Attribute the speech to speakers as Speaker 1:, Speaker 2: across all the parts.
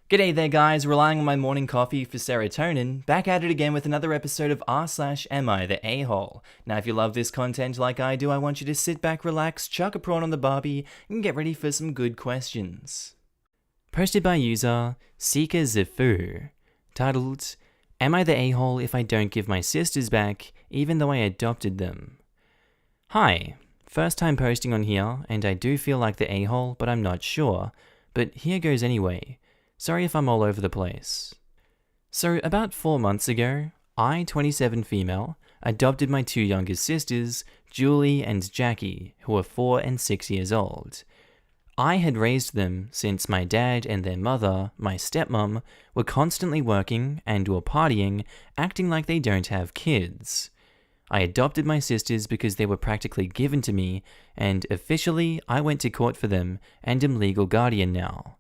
Speaker 1: G'day there guys, relying on my morning coffee for serotonin, back at it again with another episode of r/am I the a-hole. Now if you love this content like I do, I want you to sit back, relax, chuck a prawn on the barbie, and get ready for some good questions. Posted by user Seeker Zifu, titled, Am I the a-hole if I don't give my sisters back, even though I adopted them? Hi, first time posting on here, and I do feel like the a-hole, but I'm not sure, but here goes anyway. Sorry if I'm all over the place. So about 4 months ago, I, 27 female, adopted my two youngest sisters, Julie and Jackie, who are 4 and 6 years old. I had raised them since my dad and their mother, my stepmom, were constantly working and were partying, acting like they don't have kids. I adopted my sisters because they were practically given to me, and officially I went to court for them and am legal guardian now.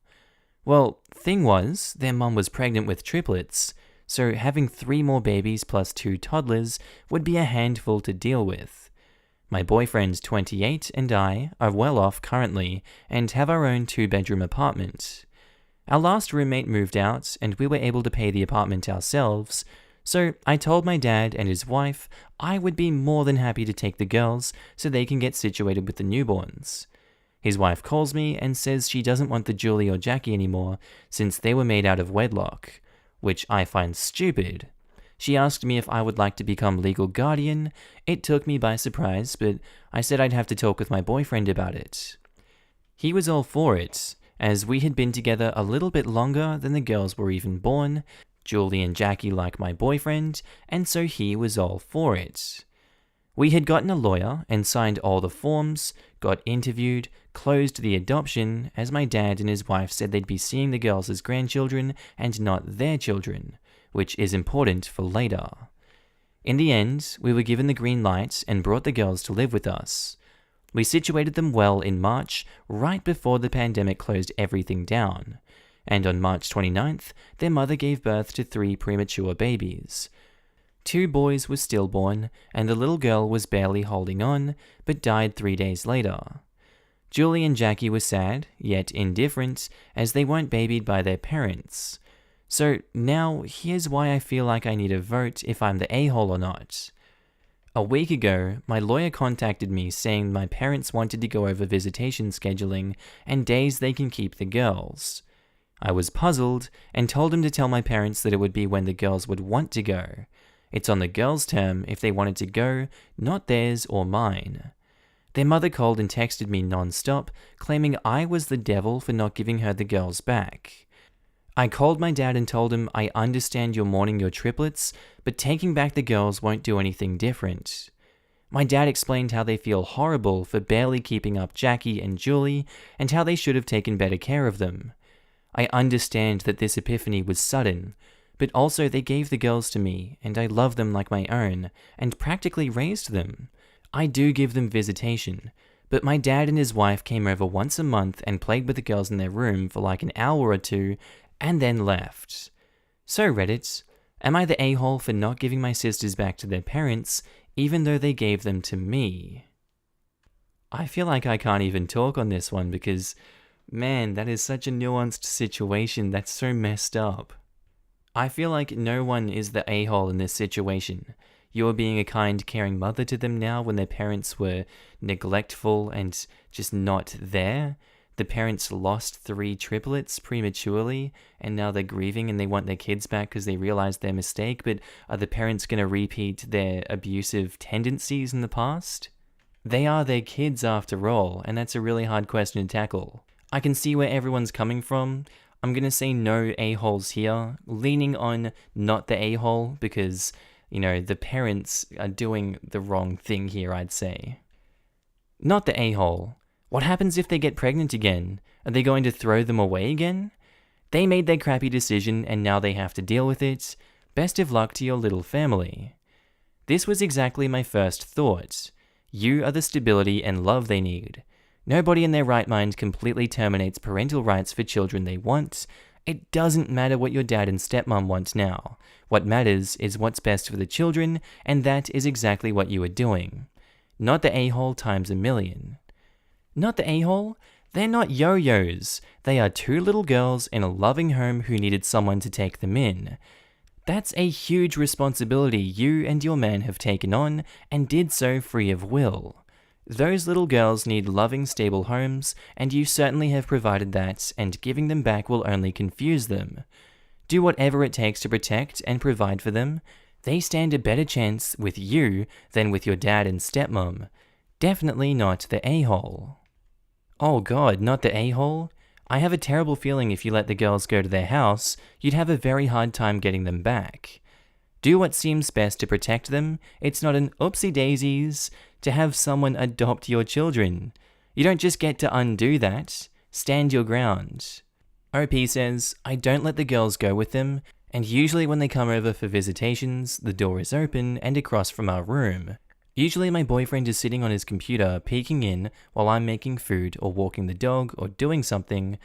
Speaker 1: Well, thing was, their mum was pregnant with triplets, so having 3 more babies plus 2 toddlers would be a handful to deal with. My boyfriend, 28, and I are well off currently and have our own 2-bedroom apartment. Our last roommate moved out and we were able to pay the apartment ourselves, so I told my dad and his wife I would be more than happy to take the girls so they can get situated with the newborns. His wife calls me and says she doesn't want the Julie or Jackie anymore since they were made out of wedlock, which I find stupid. She asked me if I would like to become legal guardian. It took me by surprise, but I said I'd have to talk with my boyfriend about it. He was all for it, as we had been together a little bit longer than the girls were even born. Julie and Jackie like my boyfriend, and so he was all for it. We had gotten a lawyer and signed all the forms, got interviewed, closed the adoption, as my dad and his wife said they'd be seeing the girls as grandchildren and not their children, which is important for later. In the end, we were given the green light and brought the girls to live with us. We situated them well in March, right before the pandemic closed everything down, and on March 29th, their mother gave birth to 3 premature babies. 2 boys were stillborn, and the little girl was barely holding on, but died 3 days later. Julie and Jackie were sad, yet indifferent, as they weren't babied by their parents. So now, here's why I feel like I need a vote if I'm the a-hole or not. A week ago, my lawyer contacted me saying my parents wanted to go over visitation scheduling and days they can keep the girls. I was puzzled, and told him to tell my parents that it would be when the girls would want to go. It's on the girls' term if they wanted to go, not theirs or mine. Their mother called and texted me non-stop, claiming I was the devil for not giving her the girls back. I called my dad and told him I understand you're mourning your triplets, but taking back the girls won't do anything different. My dad explained how they feel horrible for barely keeping up Jackie and Julie, and how they should have taken better care of them. I understand that this epiphany was sudden, but also they gave the girls to me, and I love them like my own, and practically raised them. I do give them visitation, but my dad and his wife came over once a month and played with the girls in their room for like an hour or 2, and then left. So Reddit, am I the a-hole for not giving my sisters back to their parents, even though they gave them to me? I feel like I can't even talk on this one because, man, that is such a nuanced situation that's so messed up. I feel like no one is the a-hole in this situation. You're being a kind, caring mother to them now when their parents were neglectful and just not there. The parents lost 3 triplets prematurely, and now they're grieving and they want their kids back because they realized their mistake, but are the parents going to repeat their abusive tendencies in the past? They are their kids after all, and that's a really hard question to tackle. I can see where everyone's coming from. I'm going to say no a-holes here, leaning on not the a-hole because, the parents are doing the wrong thing here, I'd say. Not the a-hole. What happens if they get pregnant again? Are they going to throw them away again? They made their crappy decision and now they have to deal with it. Best of luck to your little family. This was exactly my first thought. You are the stability and love they need. Nobody in their right mind completely terminates parental rights for children they want. It doesn't matter what your dad and stepmom want now. What matters is what's best for the children, and that is exactly what you are doing. Not the a-hole times a million. Not the a-hole? They're not yo-yos. They are two little girls in a loving home who needed someone to take them in. That's a huge responsibility you and your man have taken on and did so free of will. Those little girls need loving, stable homes, and you certainly have provided that, and giving them back will only confuse them. Do whatever it takes to protect and provide for them. They stand a better chance with you than with your dad and stepmom. Definitely not the a-hole. Oh god, not the a-hole? I have a terrible feeling if you let the girls go to their house, you'd have a very hard time getting them back. Do what seems best to protect them. It's not an oopsie daisies to have someone adopt your children. You don't just get to undo that. Stand your ground. OP says, I don't let the girls go with them, and usually when they come over for visitations, the door is open and across from our room. Usually my boyfriend is sitting on his computer peeking in while I'm making food or walking the dog or doing something,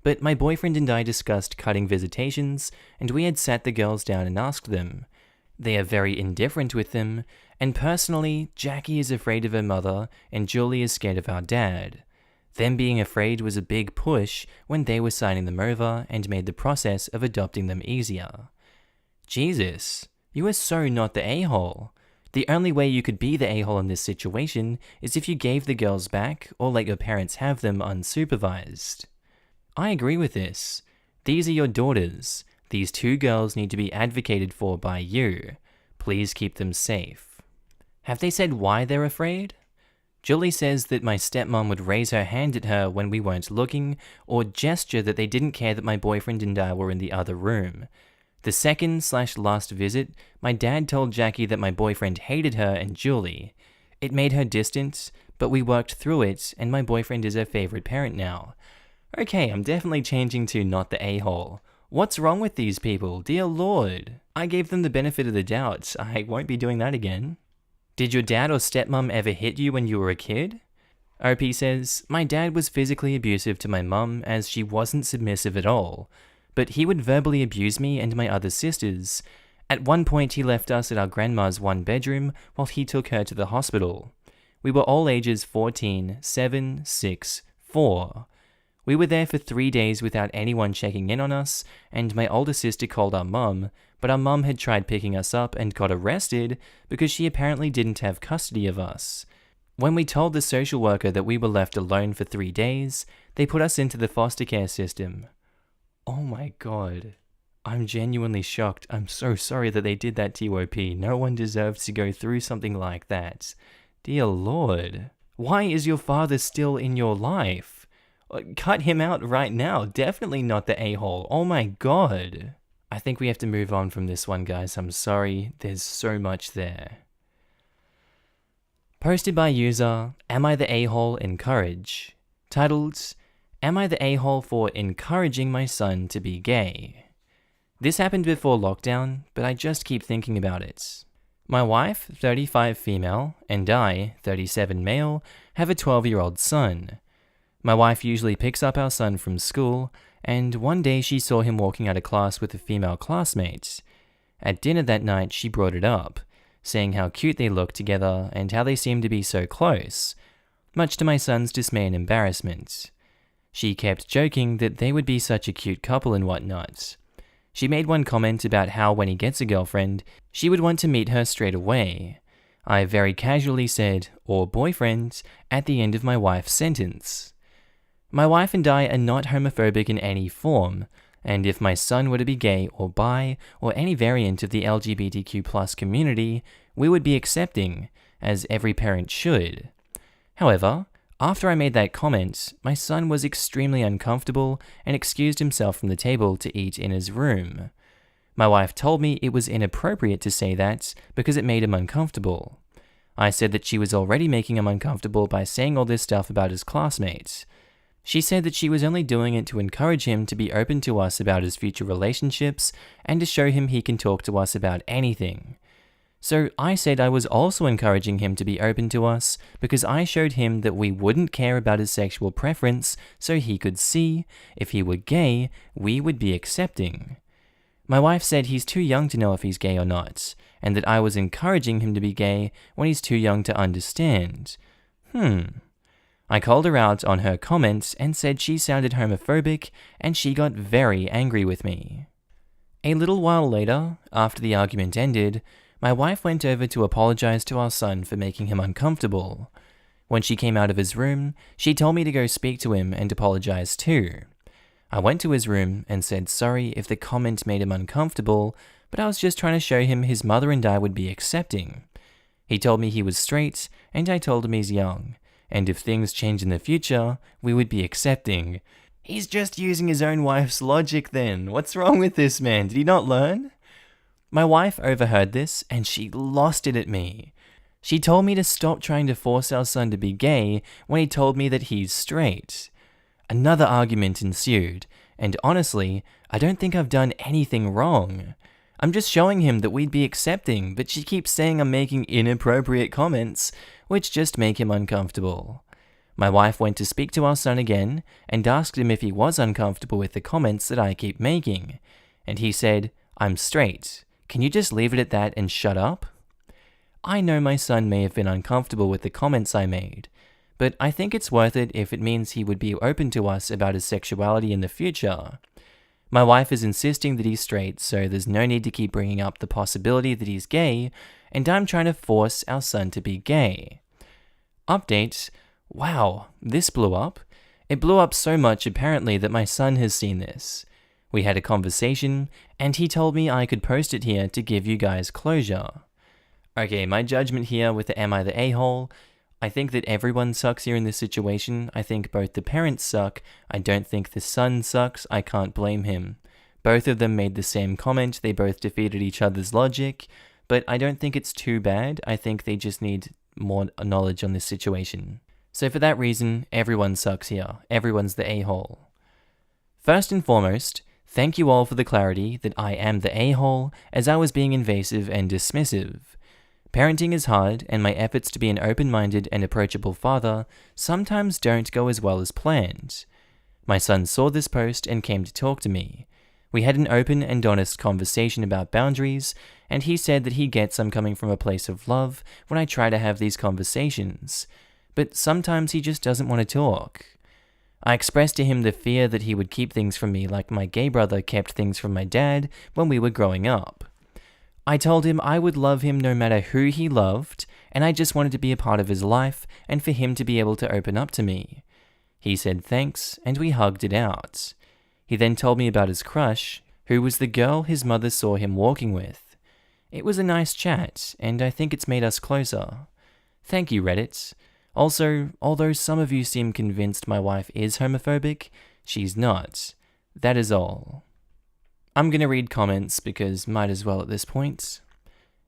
Speaker 1: but my boyfriend and I discussed cutting visitations, and we had sat the girls down and asked them. They are very indifferent with them, and personally, Jackie is afraid of her mother and Julie is scared of our dad. Them being afraid was a big push when they were signing them over and made the process of adopting them easier. Jesus, you are so not the a-hole. The only way you could be the a-hole in this situation is if you gave the girls back or let your parents have them unsupervised. I agree with this. These are your daughters. These two girls need to be advocated for by you. Please keep them safe. Have they said why they're afraid? Julie says that my stepmom would raise her hand at her when we weren't looking, or gesture that they didn't care that my boyfriend and I were in the other room. The second/last visit, my dad told Jackie that my boyfriend hated her and Julie. It made her distant, but we worked through it, and my boyfriend is her favorite parent now. Okay, I'm definitely changing to not the a-hole. What's wrong with these people? Dear Lord. I gave them the benefit of the doubt. I won't be doing that again. Did your dad or stepmom ever hit you when you were a kid? OP says, my dad was physically abusive to my mum as she wasn't submissive at all, but he would verbally abuse me and my other sisters. At one point he left us at our grandma's one bedroom while he took her to the hospital. We were all ages 14, 7, 6, 4. We were there for 3 days without anyone checking in on us, and my older sister called our mum, but our mum had tried picking us up and got arrested because she apparently didn't have custody of us. When we told the social worker that we were left alone for 3 days, they put us into the foster care system. Oh my god. I'm genuinely shocked. I'm so sorry that they did that to you, OP. No one deserves to go through something like that. Dear Lord. Why is your father still in your life? Cut him out right now. Definitely not the a-hole. Oh my god. I think we have to move on from this one, guys. I'm sorry. There's so much there. Posted by user, Am I the a-hole encourage? Titled, Am I the a-hole for encouraging my son to be gay? This happened before lockdown, but I just keep thinking about it. My wife, 35 female, and I, 37 male, have a 12-year-old son. My wife usually picks up our son from school, and one day she saw him walking out of class with a female classmate. At dinner that night, she brought it up, saying how cute they looked together and how they seemed to be so close, much to my son's dismay and embarrassment. She kept joking that they would be such a cute couple and whatnot. She made one comment about how when he gets a girlfriend, she would want to meet her straight away. I very casually said, or boyfriend, at the end of my wife's sentence. My wife and I are not homophobic in any form, and if my son were to be gay or bi or any variant of the LGBTQ+ community, we would be accepting, as every parent should. However, after I made that comment, my son was extremely uncomfortable and excused himself from the table to eat in his room. My wife told me it was inappropriate to say that because it made him uncomfortable. I said that she was already making him uncomfortable by saying all this stuff about his classmates. She said that she was only doing it to encourage him to be open to us about his future relationships and to show him he can talk to us about anything. So I said I was also encouraging him to be open to us because I showed him that we wouldn't care about his sexual preference so he could see, if he were gay, we would be accepting. My wife said he's too young to know if he's gay or not, and that I was encouraging him to be gay when he's too young to understand. I called her out on her comments and said she sounded homophobic, and she got very angry with me. A little while later, after the argument ended, my wife went over to apologize to our son for making him uncomfortable. When she came out of his room, she told me to go speak to him and apologize too. I went to his room and said sorry if the comment made him uncomfortable, but I was just trying to show him his mother and I would be accepting. He told me he was straight, and I told him he's young, and if things change in the future, we would be accepting. He's just using his own wife's logic then. What's wrong with this man? Did he not learn? My wife overheard this, and she lost it at me. She told me to stop trying to force our son to be gay when he told me that he's straight. Another argument ensued, and honestly, I don't think I've done anything wrong. I'm just showing him that we'd be accepting, but she keeps saying I'm making inappropriate comments, which just make him uncomfortable. My wife went to speak to our son again and asked him if he was uncomfortable with the comments that I keep making, and he said, "I'm straight. Can you just leave it at that and shut up?" I know my son may have been uncomfortable with the comments I made, but I think it's worth it if it means he would be open to us about his sexuality in the future. My wife is insisting that he's straight, so there's no need to keep bringing up the possibility that he's gay, and I'm trying to force our son to be gay. Update. Wow, this blew up. It blew up so much apparently that my son has seen this. We had a conversation, and he told me I could post it here to give you guys closure. Okay, my judgment here with the Am I the A-hole? I think that everyone sucks here in this situation. I think both the parents suck. I don't think the son sucks. I can't blame him. Both of them made the same comment. They both defeated each other's logic. But I don't think it's too bad. I think they just need more knowledge on this situation. So for that reason, everyone sucks here. Everyone's the a-hole. First and foremost, thank you all for the clarity that I am the a-hole, as I was being invasive and dismissive. Parenting is hard, and my efforts to be an open-minded and approachable father sometimes don't go as well as planned. My son saw this post and came to talk to me. We had an open and honest conversation about boundaries, and he said that he gets I'm coming from a place of love when I try to have these conversations, but sometimes he just doesn't want to talk. I expressed to him the fear that he would keep things from me like my gay brother kept things from my dad when we were growing up. I told him I would love him no matter who he loved, and I just wanted to be a part of his life and for him to be able to open up to me. He said thanks, and we hugged it out. He then told me about his crush, who was the girl his mother saw him walking with. It was a nice chat, and I think it's made us closer. Thank you, Reddit. Also, although some of you seem convinced my wife is homophobic, she's not. That is all. I'm gonna read comments because might as well at this point.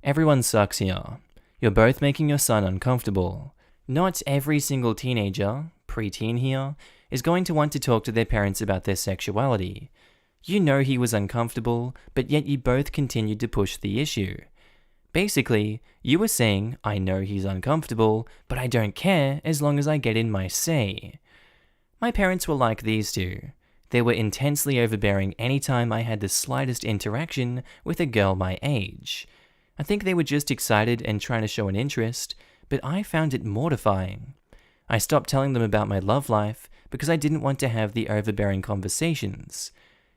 Speaker 1: Everyone sucks here. You're both making your son uncomfortable. Not every single teenager, preteen here, is going to want to talk to their parents about their sexuality. You know he was uncomfortable, but yet you both continued to push the issue. Basically, you were saying, I know he's uncomfortable, but I don't care as long as I get in my say. My parents were like these two. They were intensely overbearing anytime I had the slightest interaction with a girl my age. I think they were just excited and trying to show an interest, but I found it mortifying. I stopped telling them about my love life because I didn't want to have the overbearing conversations.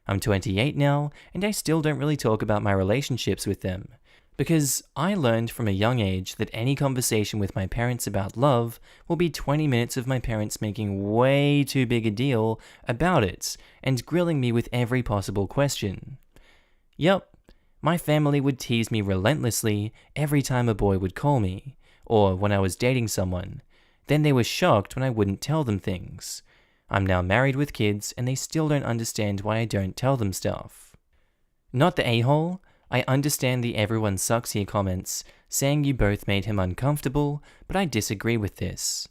Speaker 1: I'm 28 now, and I still don't really talk about my relationships with them, because I learned from a young age that any conversation with my parents about love will be 20 minutes of my parents making way too big a deal about it and grilling me with every possible question. Yup, my family would tease me relentlessly every time a boy would call me, or when I was dating someone. Then they were shocked when I wouldn't tell them things. I'm now married with kids, and they still don't understand why I don't tell them stuff. Not the a-hole. I understand the everyone sucks here comments, saying you both made him uncomfortable, but I disagree with this.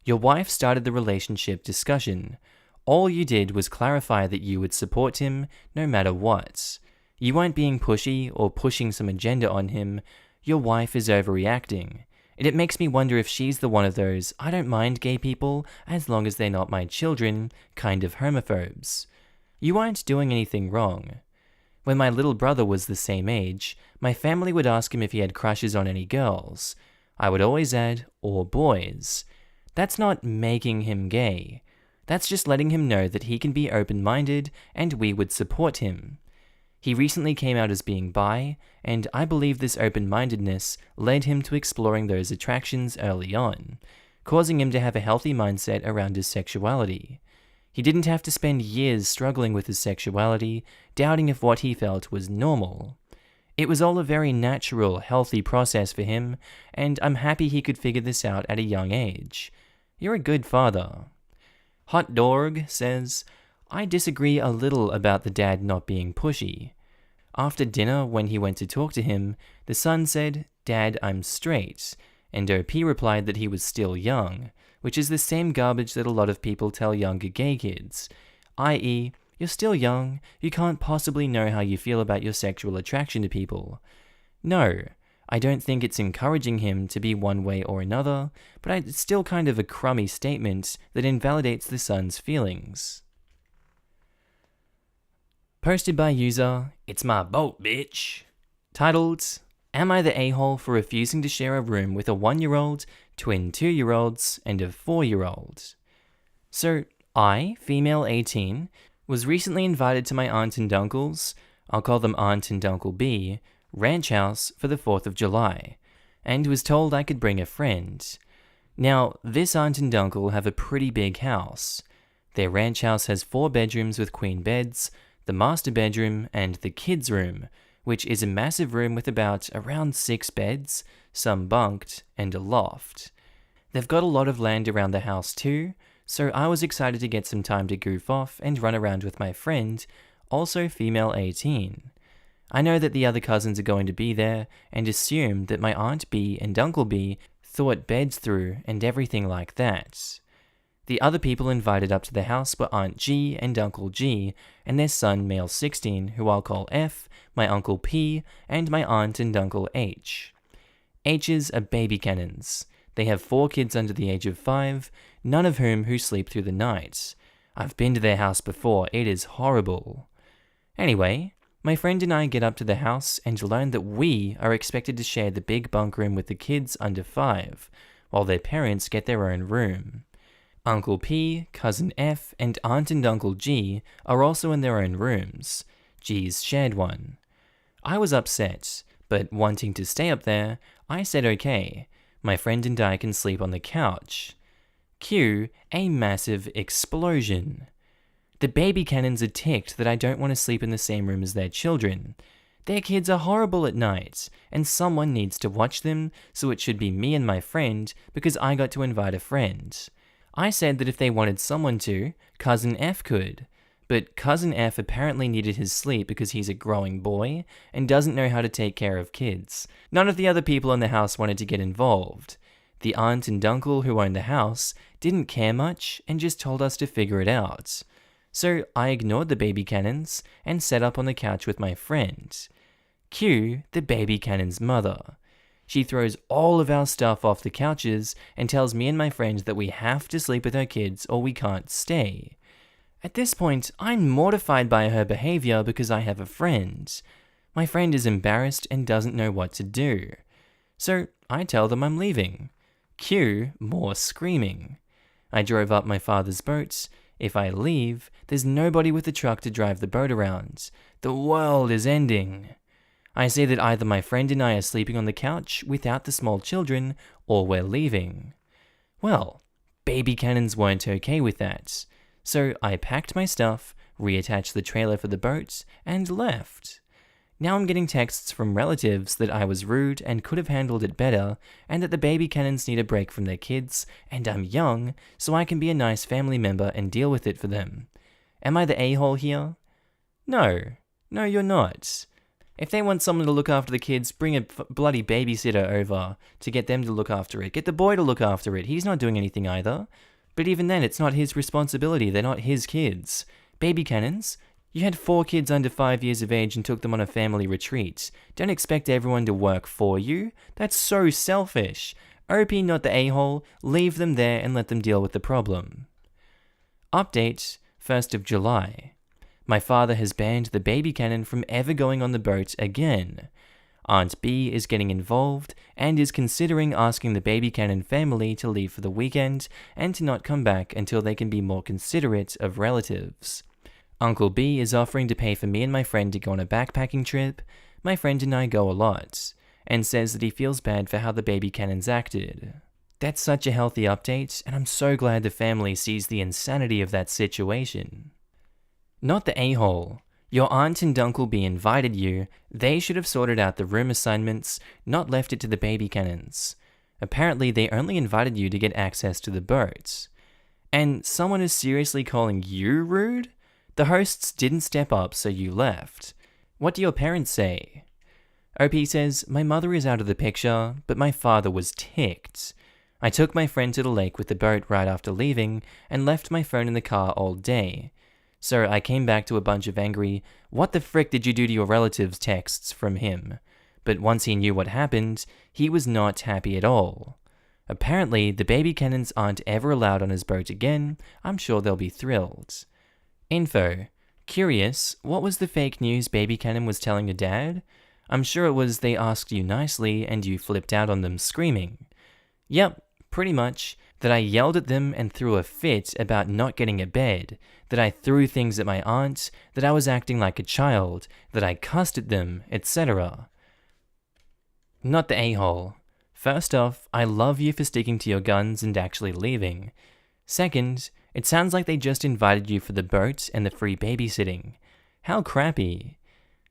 Speaker 1: Your wife started the relationship discussion. All you did was clarify that you would support him no matter what. You weren't being pushy or pushing some agenda on him. Your wife is overreacting. And it makes me wonder if she's the one of those I don't mind gay people as long as they're not my children kind of homophobes. You aren't doing anything wrong. When my little brother was the same age, my family would ask him if he had crushes on any girls. I would always add, or boys. That's not making him gay. That's just letting him know that he can be open-minded and we would support him. He recently came out as being bi, and I believe this open-mindedness led him to exploring those attractions early on, causing him to have a healthy mindset around his sexuality. He didn't have to spend years struggling with his sexuality, doubting if what he felt was normal. It was all a very natural, healthy process for him, and I'm happy he could figure this out at a young age. You're a good father. Hot Dog says, I disagree a little about the dad not being pushy. After dinner, when he went to talk to him, the son said, "Dad, I'm straight," and OP replied that he was still young, which is the same garbage that a lot of people tell younger gay kids, i.e., you're still young, you can't possibly know how you feel about your sexual attraction to people. No, I don't think it's encouraging him to be one way or another, but it's still kind of a crummy statement that invalidates the son's feelings. Posted by user, It's My Boat, Bitch. Titled, Am I the a-hole for refusing to share a room with a 1-year-old, twin 2-year-olds, and a 4-year-old? So, I, female 18, was recently invited to my aunt and uncle's, I'll call them Aunt and Uncle B, ranch house for the 4th of July, and was told I could bring a friend. Now, this aunt and uncle have a pretty big house. Their ranch house has 4 bedrooms with queen beds, the master bedroom, and the kids' room, which is a massive room with around 6 beds, some bunked, and a loft. They've got a lot of land around the house too, so I was excited to get some time to goof off and run around with my friend, also female 18. I know that the other cousins are going to be there, and assumed that my Aunt B and Uncle B thought beds through and everything like that. The other people invited up to the house were Aunt G and Uncle G, and their son, male 16, who I'll call F, my Uncle P, and my Aunt and Uncle H. H's are baby cannons. They have 4 kids under the age of 5, none of whom sleep through the night. I've been to their house before, it is horrible. Anyway, my friend and I get up to the house and learn that we are expected to share the big bunk room with the kids under 5, while their parents get their own room. Uncle P, Cousin F, and Aunt and Uncle G are also in their own rooms. G's shared one. I was upset, but wanting to stay up there, I said okay, my friend and I can sleep on the couch. Cue a massive explosion. The baby cannons are ticked that I don't want to sleep in the same room as their children. Their kids are horrible at night, and someone needs to watch them, so it should be me and my friend because I got to invite a friend. I said that if they wanted someone to, Cousin F could, but Cousin F apparently needed his sleep because he's a growing boy and doesn't know how to take care of kids. None of the other people in the house wanted to get involved. The aunt and uncle who owned the house didn't care much and just told us to figure it out. So I ignored the baby cannons and sat up on the couch with my friend. Cue the baby cannon's mother. She throws all of our stuff off the couches and tells me and my friend that we have to sleep with her kids or we can't stay. At this point, I'm mortified by her behavior because I have a friend. My friend is embarrassed and doesn't know what to do. So I tell them I'm leaving. Cue more screaming. I drove up my father's boat. If I leave, there's nobody with the truck to drive the boat around. The world is ending. I say that either my friend and I are sleeping on the couch without the small children, or we're leaving. Well, baby cannons weren't okay with that. So I packed my stuff, reattached the trailer for the boat, and left. Now I'm getting texts from relatives that I was rude and could have handled it better, and that the baby cannons need a break from their kids, and I'm young, so I can be a nice family member and deal with it for them. Am I the a-hole here? No, you're not. If they want someone to look after the kids, bring a bloody babysitter over to get them to look after it. Get the boy to look after it. He's not doing anything either. But even then, it's not his responsibility. They're not his kids. Baby cannons, you had 4 kids under 5 years of age and took them on a family retreat. Don't expect everyone to work for you. That's so selfish. OP not the a-hole. Leave them there and let them deal with the problem. Update, 1st of July. My father has banned the baby cannon from ever going on the boat again. Aunt B is getting involved and is considering asking the baby Cannon family to leave for the weekend and to not come back until they can be more considerate of relatives. Uncle B is offering to pay for me and my friend to go on a backpacking trip. My friend and I go a lot, and says that he feels bad for how the baby Cannons acted. That's such a healthy update, and I'm so glad the family sees the insanity of that situation. Not the a-hole. Your aunt and Uncle B invited you. They should have sorted out the room assignments, not left it to the baby Cannons. Apparently, they only invited you to get access to the boat. And someone is seriously calling you rude? The hosts didn't step up, so you left. What do your parents say? OP says, my mother is out of the picture, but my father was ticked. I took my friend to the lake with the boat right after leaving and left my phone in the car all day. So I came back to a bunch of angry, what the frick did you do to your relatives texts from him. But once he knew what happened, he was not happy at all. Apparently, the baby Cannons aren't ever allowed on his boat again. I'm sure they'll be thrilled. Info. Curious, what was the fake news baby Cannon was telling your dad? I'm sure it was they asked you nicely and you flipped out on them screaming. Yep, pretty much. That I yelled at them and threw a fit about not getting a bed. That I threw things at my aunt. That I was acting like a child. That I cussed at them, etc. Not the a-hole. First off, I love you for sticking to your guns and actually leaving. Second, it sounds like they just invited you for the boat and the free babysitting. How crappy.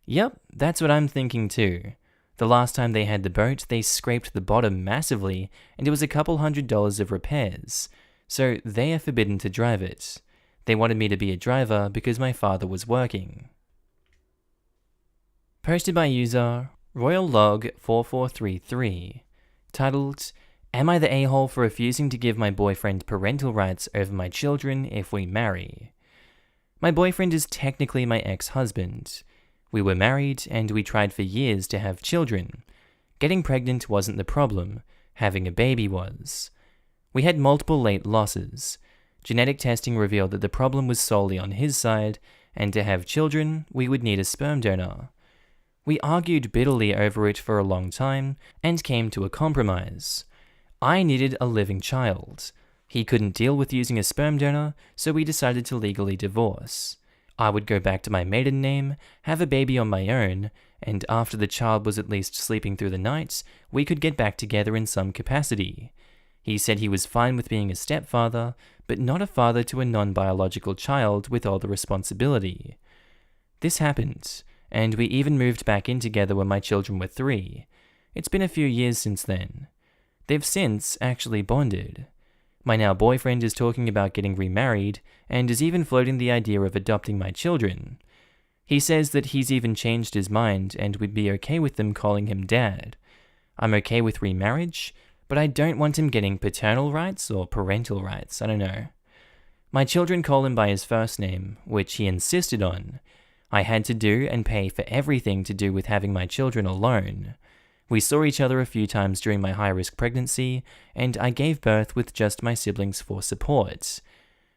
Speaker 1: Yep, that's what I'm thinking too. The last time they had the boat, they scraped the bottom massively, and it was a couple $100 of repairs. So they are forbidden to drive it. They wanted me to be a driver because my father was working. Posted by user RoyalLog4433. Titled, Am I the a-hole for refusing to give my boyfriend parental rights over my children if we marry? My boyfriend is technically my ex-husband. We were married and we tried for years to have children. Getting pregnant wasn't the problem, having a baby was. We had multiple late losses. Genetic testing revealed that the problem was solely on his side, and to have children, we would need a sperm donor. We argued bitterly over it for a long time and came to a compromise. I needed a living child. He couldn't deal with using a sperm donor, so we decided to legally divorce. I would go back to my maiden name, have a baby on my own, and after the child was at least sleeping through the nights, we could get back together in some capacity. He said he was fine with being a stepfather, but not a father to a non-biological child with all the responsibility. This happened, and we even moved back in together when my children were 3. It's been a few years since then. They've since actually bonded. My now boyfriend is talking about getting remarried, and is even floating the idea of adopting my children. He says that he's even changed his mind and would be okay with them calling him dad. I'm okay with remarriage, but I don't want him getting paternal rights or parental rights, I don't know. My children call him by his first name, which he insisted on. I had to do and pay for everything to do with having my children alone. We saw each other a few times during my high-risk pregnancy, and I gave birth with just my siblings for support.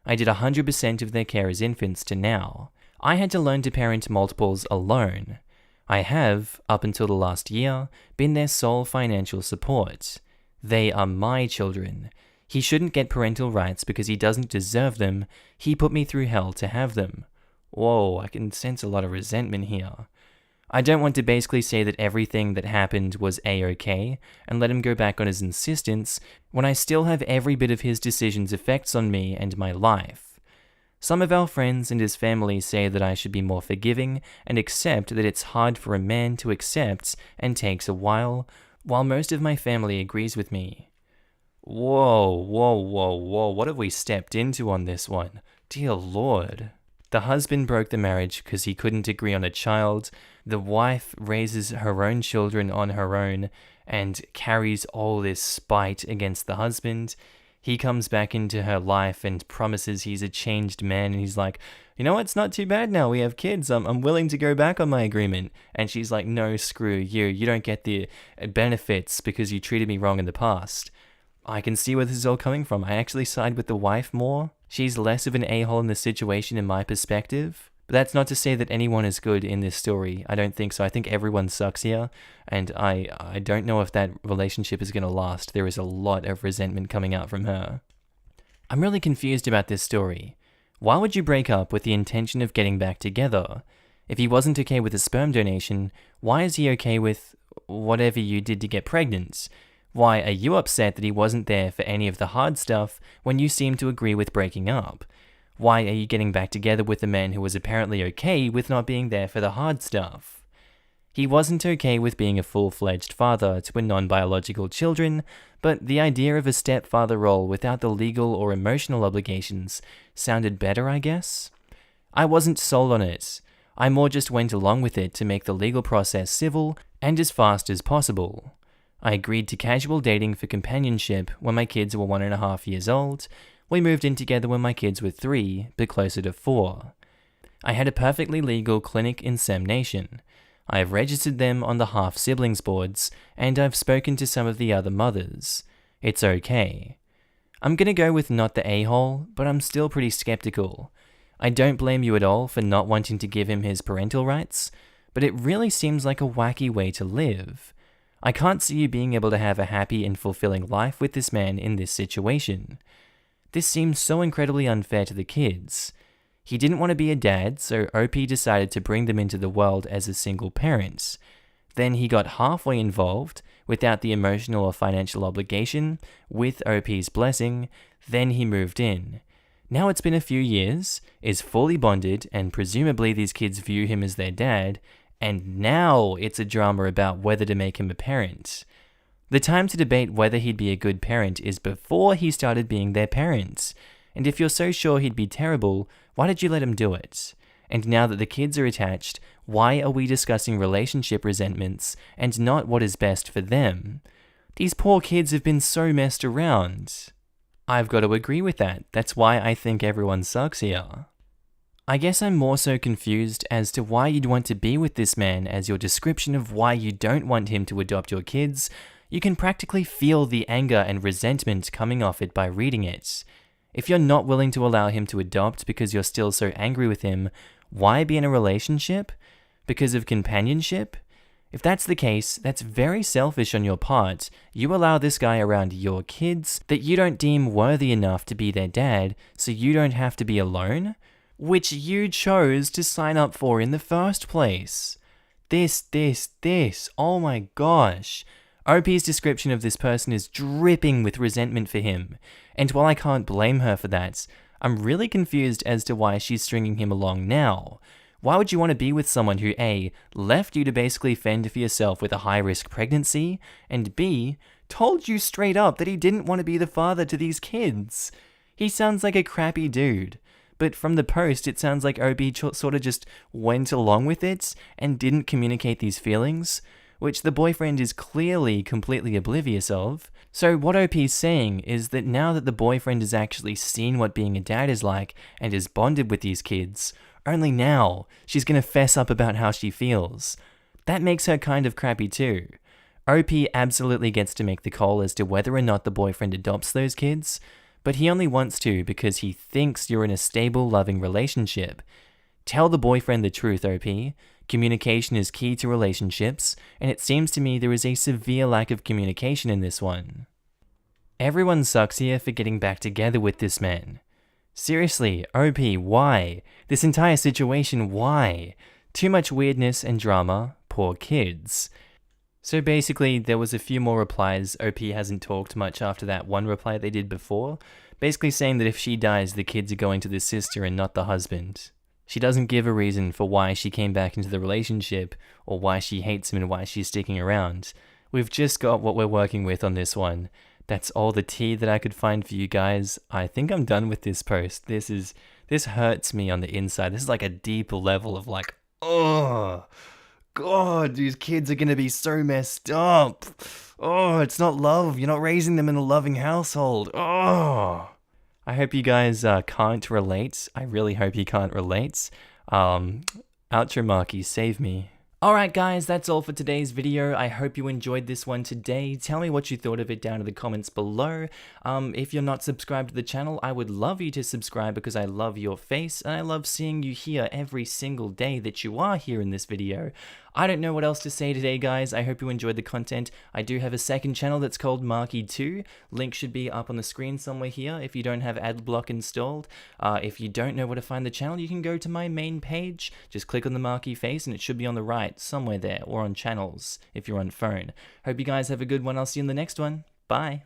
Speaker 1: I did 100% of their care as infants to now. I had to learn to parent multiples alone. I have, up until the last year, been their sole financial support. They are my children. He shouldn't get parental rights because he doesn't deserve them. He put me through hell to have them. Whoa, I can sense a lot of resentment here. I don't want to basically say that everything that happened was a-okay and let him go back on his insistence when I still have every bit of his decisions' effects on me and my life. Some of our friends and his family say that I should be more forgiving and accept that it's hard for a man to accept and takes a while most of my family agrees with me. Whoa, what have we stepped into on this one? Dear Lord. The husband broke the marriage because he couldn't agree on a child. The wife raises her own children on her own and carries all this spite against the husband. He comes back into her life and promises he's a changed man, and he's like, you know what, it's not too bad now, we have kids, I'm willing to go back on my agreement. And she's like, no, screw you don't get the benefits because you treated me wrong in the past. I can see where this is all coming from. I actually side with the wife more. She's less of an a-hole in the situation in my perspective. But that's not to say that anyone is good in this story. I don't think so. I think everyone sucks here, and I don't know if that relationship is going to last. There is a lot of resentment coming out from her. I'm really confused about this story. Why would you break up with the intention of getting back together? If he wasn't okay with a sperm donation, why is he okay with whatever you did to get pregnant? Why are you upset that he wasn't there for any of the hard stuff when you seem to agree with breaking up? Why are you getting back together with a man who was apparently okay with not being there for the hard stuff? He wasn't okay with being a full-fledged father to a non-biological children, but the idea of a stepfather role without the legal or emotional obligations sounded better, I guess? I wasn't sold on it. I more just went along with it to make the legal process civil and as fast as possible. I agreed to casual dating for companionship when my kids were 1.5 years old. We moved in together when my kids were 3, but closer to 4. I had a perfectly legal clinic insemination. I have registered them on the half-siblings boards, and I've spoken to some of the other mothers. It's okay. I'm gonna go with not the a-hole, but I'm still pretty skeptical. I don't blame you at all for not wanting to give him his parental rights, but it really seems like a wacky way to live. I can't see you being able to have a happy and fulfilling life with this man in this situation. This seems so incredibly unfair to the kids. He didn't want to be a dad, so OP decided to bring them into the world as a single parent. Then he got halfway involved, without the emotional or financial obligation, with OP's blessing, then he moved in. Now it's been a few years, is fully bonded, and presumably these kids view him as their dad, and now it's a drama about whether to make him a parent. The time to debate whether he'd be a good parent is before he started being their parent. And if you're so sure he'd be terrible, why did you let him do it? And now that the kids are attached, why are we discussing relationship resentments and not what is best for them? These poor kids have been so messed around. I've got to agree with that. That's why I think everyone sucks here. I guess I'm more so confused as to why you'd want to be with this man, as your description of why you don't want him to adopt your kids. You can practically feel the anger and resentment coming off it by reading it. If you're not willing to allow him to adopt because you're still so angry with him, why be in a relationship? Because of companionship? If that's the case, that's very selfish on your part. You allow this guy around your kids that you don't deem worthy enough to be their dad, so you don't have to be alone? Which you chose to sign up for in the first place. This, oh my gosh. OP's description of this person is dripping with resentment for him, and while I can't blame her for that, I'm really confused as to why she's stringing him along now. Why would you want to be with someone who A, left you to basically fend for yourself with a high-risk pregnancy, and B, told you straight up that he didn't want to be the father to these kids? He sounds like a crappy dude. But from the post, it sounds like OP sort of just went along with it and didn't communicate these feelings, which the boyfriend is clearly completely oblivious of. So what OP's saying is that now that the boyfriend has actually seen what being a dad is like and is bonded with these kids, only now she's gonna fess up about how she feels. That makes her kind of crappy too. OP absolutely gets to make the call as to whether or not the boyfriend adopts those kids, but he only wants to because he thinks you're in a stable, loving relationship. Tell the boyfriend the truth, OP. Communication is key to relationships, and it seems to me there is a severe lack of communication in this one. Everyone sucks here for getting back together with this man. Seriously, OP, why? This entire situation, why? Too much weirdness and drama, poor kids. So basically, there was a few more replies. OP hasn't talked much after that one reply they did before, basically saying that if she dies, the kids are going to the sister and not the husband. She doesn't give a reason for why she came back into the relationship, or why she hates him and why she's sticking around. We've just got what we're working with on this one. That's all the tea that I could find for you guys. I think I'm done with this post. This hurts me on the inside. This is like a deep level of like, oh, God, these kids are gonna be so messed up. Oh, it's not love. You're not raising them in a loving household. Oh. I hope you guys can't relate. I really hope you can't relate. Outro Markee, save me. Alright guys, that's all for today's video. I hope you enjoyed this one today. Tell me what you thought of it down in the comments below. If you're not subscribed to the channel, I would love you to subscribe because I love your face and I love seeing you here every single day that you are here in this video. I don't know what else to say today, guys. I hope you enjoyed the content. I do have a second channel that's called Markee 2. Link should be up on the screen somewhere here if you don't have adblock installed. If you don't know where to find the channel, you can go to my main page. Just click on the Markee face and it should be on the right, somewhere there, or on channels if you're on phone. Hope you guys have a good one. I'll see you in the next one. Bye.